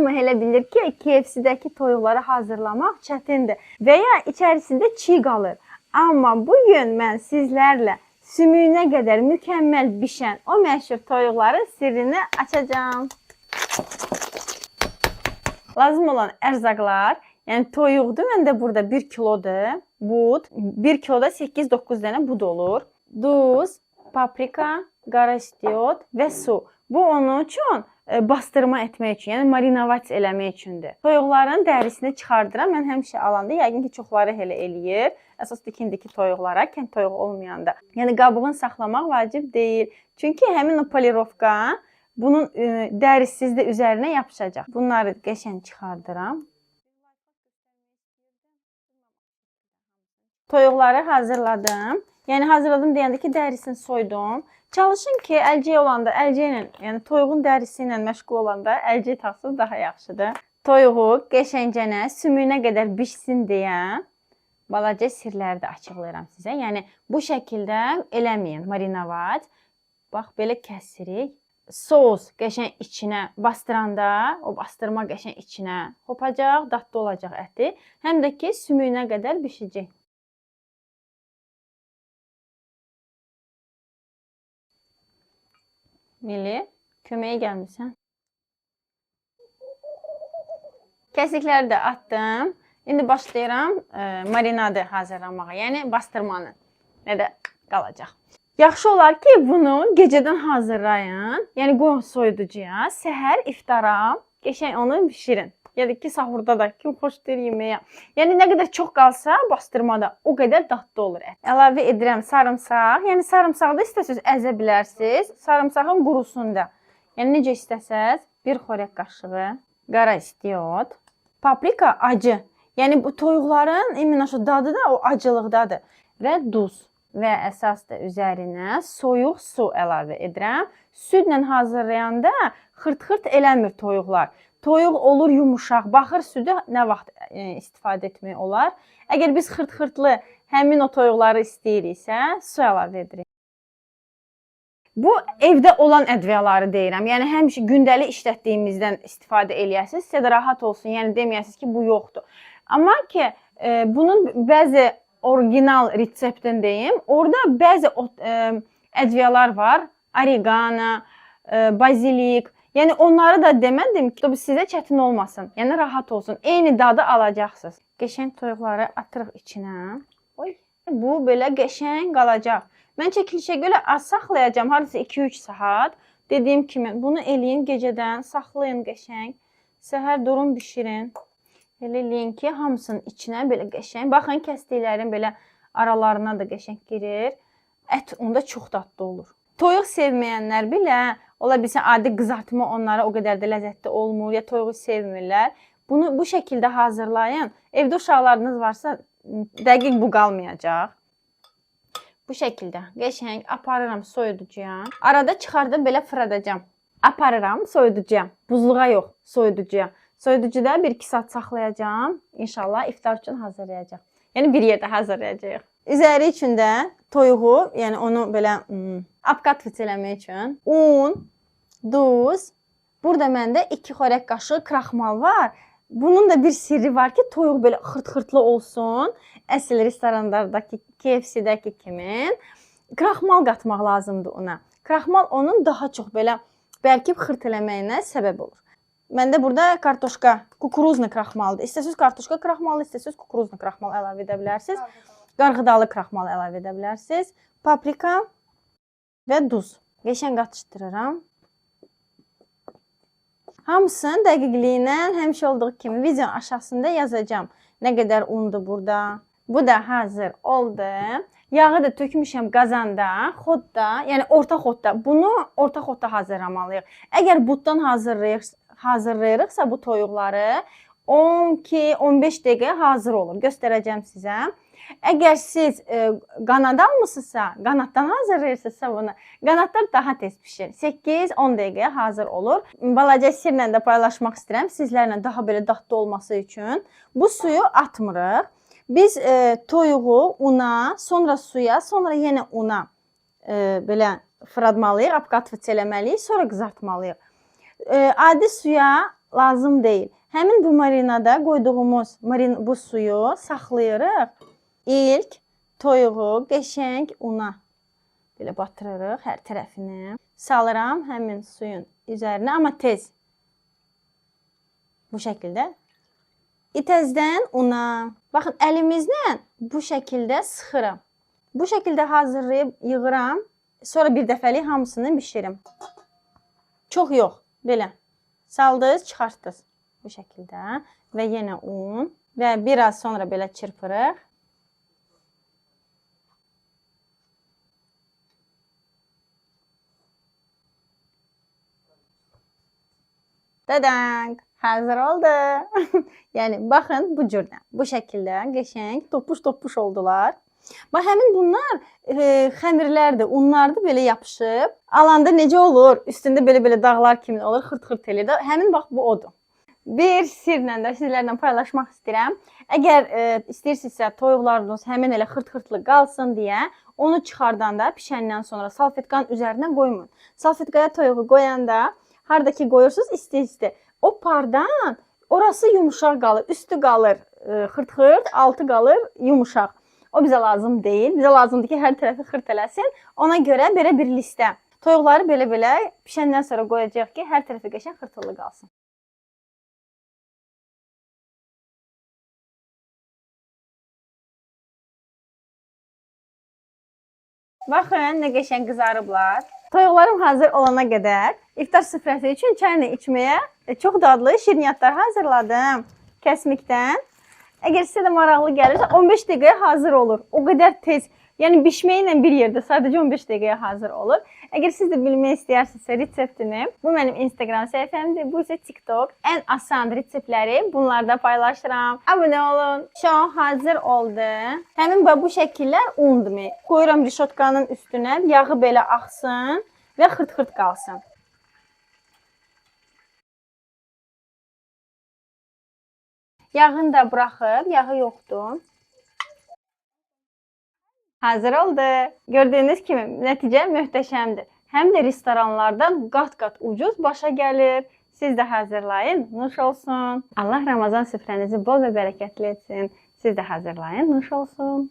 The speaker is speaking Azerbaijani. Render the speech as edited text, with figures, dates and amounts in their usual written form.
Hamı elə bilir ki, KFC-dəki toyuqları hazırlamaq çətindir və ya içərisində çiğ qalır. Amma bugün mən sizlərlə sümüyünə qədər mükəmməl bişən o məşhur toyuqların sirrini açacağım. Lazım olan ərzaqlar, yəni toyuqdur, məndə burada 1 kilodur bud, 1 kiloda 8-9 dənə bud olur. Duz, paprika, qara istiot və su. Bu onun üçün bastırma etmək üçün, yəni marinovat eləmək üçündür. Toyuqların dərisini çıxardıram. Mən həmişə alanda, yəqin ki, çoxları elə eləyir. Əsaslı kindiki toyuqlara, kənd toyuğu olmayanda. Yəni qabığını saxlamaq vacib deyil. Çünki həmin o polirovka bunun dərisiz də üzərinə yapışacaq. Bunları qəşəng çıxardıram. Toyuqları hazırladım. Yəni hazırladım deyəndə ki, dərisini soydum. Çalışın ki, əlcək olanda, əlcək ilə, yəni toyuğun dərisi ilə məşğul olanda əlcək taxsız daha yaxşıdır. Toyuğu qəşəngcənə, sümüyünə qədər bişsin deyə balaca sirləri də açıqlayıram sizə. Yəni bu şəkildə eləməyin marinovat. Bax, belə kəsirik. Sos qəşəng içinə bastıranda, o bastırma qəşəng içinə hopacaq, dadlı olacaq əti. Həm də ki, sümüyünə qədər bişəcək. Mili, köməyə gəlmirsən. Kəsikləri də atdım. İndi başlayıram marinadı hazırlamağa, yəni bastırmanı. Nə də qalacaq. Yaxşı olar ki, bunu gecədən hazırlayın. Yəni qoyun soyuducuya, səhər iftara qəşəng onu bişirin. Yəni ki, sahurda da kim xoşdur yeməyə. Yəni nə qədər çox qalsa bastırmada o qədər dadlı olur ət. Əlavə edirəm sarımsaq. Yəni sarımsağı da istəsəz əzə bilərsiniz. Sarımsağın qurusunda. Yəni necə istəsəz 1 xörək qaşığı qara istiot. Paprika acı. Yəni bu toyuqların imunoşu dadı da o acılıqdadır. Və duz. Və əsas da üzərinə soyuq su əlavə edirəm. Südlə hazırlayanda xırt-xırt eləmir toyuqlar. Toyuq olur yumuşaq, baxır südü nə vaxt istifadə etmək olar. Əgər biz xırt-xırtlı həmin o toyuqları istəyiriksə, su əlavə edirik. Bu evdə olan ədviyaları deyirəm. Yəni həmişə gündəlik işlətdiyimizdən istifadə eləyəsiniz. Sizə də rahat olsun. Yəni deməyəsiniz ki, bu yoxdur. Amma ki, bunun bəzi orijinal reseptini deyim. Orada bəzi ədviyalar var. Oregano, bazilik. Yəni onları da demədim ki, sizə çətin olmasın. Yəni rahat olsun. Eyni dadı alacaqsınız. Qəşəng toyuqları atırıq içinə. Oy, bu belə qəşəng qalacaq. Mən çəkilişə görə az saxlayacağam. Hardasa 2-3 saat. Dediyim kimi bunu eləyin gecədən, saxlayın qəşəng. Səhər durun bişirin. Elə eləyin ki, hamısının içinə belə qəşəng. Baxın, kəsdiklərin belə aralarına da qəşəng girir. Ət onda çox dadlı olur. Toyuq sevməyənlər belə, ola bilsin, adi qızartma onlara o qədər də ləzzətli olmur, ya toyuğu sevmirlər. Bunu bu şəkildə hazırlayın. Evdə uşaqlarınız varsa, dəqiq bu qalmayacaq. Bu şəkildə qəşəng aparıram soyuducuya. Arada çıxardım, belə fırladacam. Aparıram soyuducuya. Buzluğa yox, soyuducuya. Soyuducuda 1-2 saat saxlayacağam. İnşallah iftar üçün hazırlayacaq. Yəni bir yerdə hazırlayacağıq. Üzəri üçün də toyuğu, yəni onu belə apqatviç eləmək üçün un, duz. Burada məndə 2 xörək qaşığı kraxmal var. Bunun da bir sirri var ki, toyuq belə xırt-xırtlı olsun. Əsl restoranlardakı, KFC-dəki kimi kraxmal qatmaq lazımdır ona. Kraxmal onun daha çox belə bərkib xırt eləməyinə səbəb olur. Məndə burada kartoşka, kukuruzlu kraxmaldır. İstəsiniz kartoşka kraxmalı, istəsiniz kukuruzlu kraxmal əlavə edə bilərsiniz. Qarğıdalı kraxmal əlavə edə bilərsiniz. Paprika və duz. Qəşəng qatışdırıram. Hamısının dəqiqliyinə həmişə olduğu kimi videonun aşağısında yazacağım. Nə qədər undur burada. Bu da hazır oldu. Yağı da tökmüşəm qazanda, xodda, yəni orta xodda. Bunu orta xodda hazırlamalıyıq. Əgər buddan hazırlayırıqsa bu toyuqları 12-15 dəqiqə hazır olur. Göstərəcəm sizə. Əgər siz qanad almısınızsa, qanaddan hazırlayırsınızsa bunu, qanadlar daha tez pişir. 8-10 dəqiqəyə hazır olur. Balaca sirlə də paylaşmaq istəyirəm sizlərlə daha belə dadlı olması üçün. Bu suyu atmırıq. Biz toyuğu una, sonra suya, sonra yenə una belə fırlatmalıyıq, apqatviç eləməliyik, sonra qızartmalıyıq. Adi suya lazım deyil. Həmin bu marinada qoyduğumuz bu suyu saxlayırıq. İlk toyuğu qəşəng una belə batırırıq hər tərəfini. Salıram həmin suyun üzərinə, amma tez. Bu şəkildə. Təzədən una. Baxın, əlimizlə bu şəkildə sıxıram. Bu şəkildə hazırlayıb yığıram. Sonra bir dəfəlik hamısını bişirim. Çox yox, belə. Saldınız, çıxartdınız. Bu şəkildə. Və yenə un. Və biraz sonra belə çırpırıq. Dadank! Hazır oldu. Yəni, baxın bu cürdən. Bu şəkildə qəşəng topuş-topuş oldular. Bax, həmin bunlar xəmirlərdir, unlardır, belə yapışıb. Alanda necə olur? Üstündə belə-belə dağlar kimi olur, xırt-xırt eləyir. Həmin bax, bu odur. Bir sirlə də sizlərlə paylaşmaq istəyirəm. Əgər istəyirsinizsə, toyuqlarınız həmin elə xırt-xırtlı qalsın deyə, onu çıxardanda, pişəndən sonra salfetkanın üzərinə qoymayın. Salfetkaya toyuğu qoyanda, haradakı qoyursunuz, isti-isti. O pardan orası yumuşaq qalır, üstü qalır xırt-xırt, altı qalır yumuşaq. O bizə lazım deyil. Bizə lazımdır ki, hər tərəfi xırt eləsin. Ona görə belə bir listə. Toyuqları belə-belə pişəndən sonra qoyacaq ki, hər tərəfi qəşəng xırtıllı qalsın. Baxın, nə qəşəng qızarıblar. Toyuqlarım hazır olana qədər iftar süfrəsi üçün çayla içməyə çox dadlı şirniyyatlar hazırladım kəsmikdən. Əgər sizə də maraqlı gəlirsə, 15 dəqiqəyə hazır olur. O qədər tez, yəni bişməyi ilə bir yerdə sadəcə 15 dəqiqəyə hazır olur. Əgər siz də bilmək istəyirsinizsə reseptini, bu mənim Instagram səhifəmdir, bu isə TikTok. Ən asan reseptləri bunlarda paylaşıram. Abunə olun. Şu an hazır oldu. Həmin bu şəkillər undur. Qoyuram rişotkanın üstünə, yağı belə axsın və xırt-xırt qalsın. Yağını da buraxıb, yağı yoxdur. Hazır oldu. Gördüyünüz kimi nəticə möhtəşəmdir. Həm də restoranlardan qat-qat ucuz başa gəlir. Siz də hazırlayın, nuş olsun. Allah Ramazan süfrənizi bol və bərəkətli etsin. Siz də hazırlayın, nuş olsun.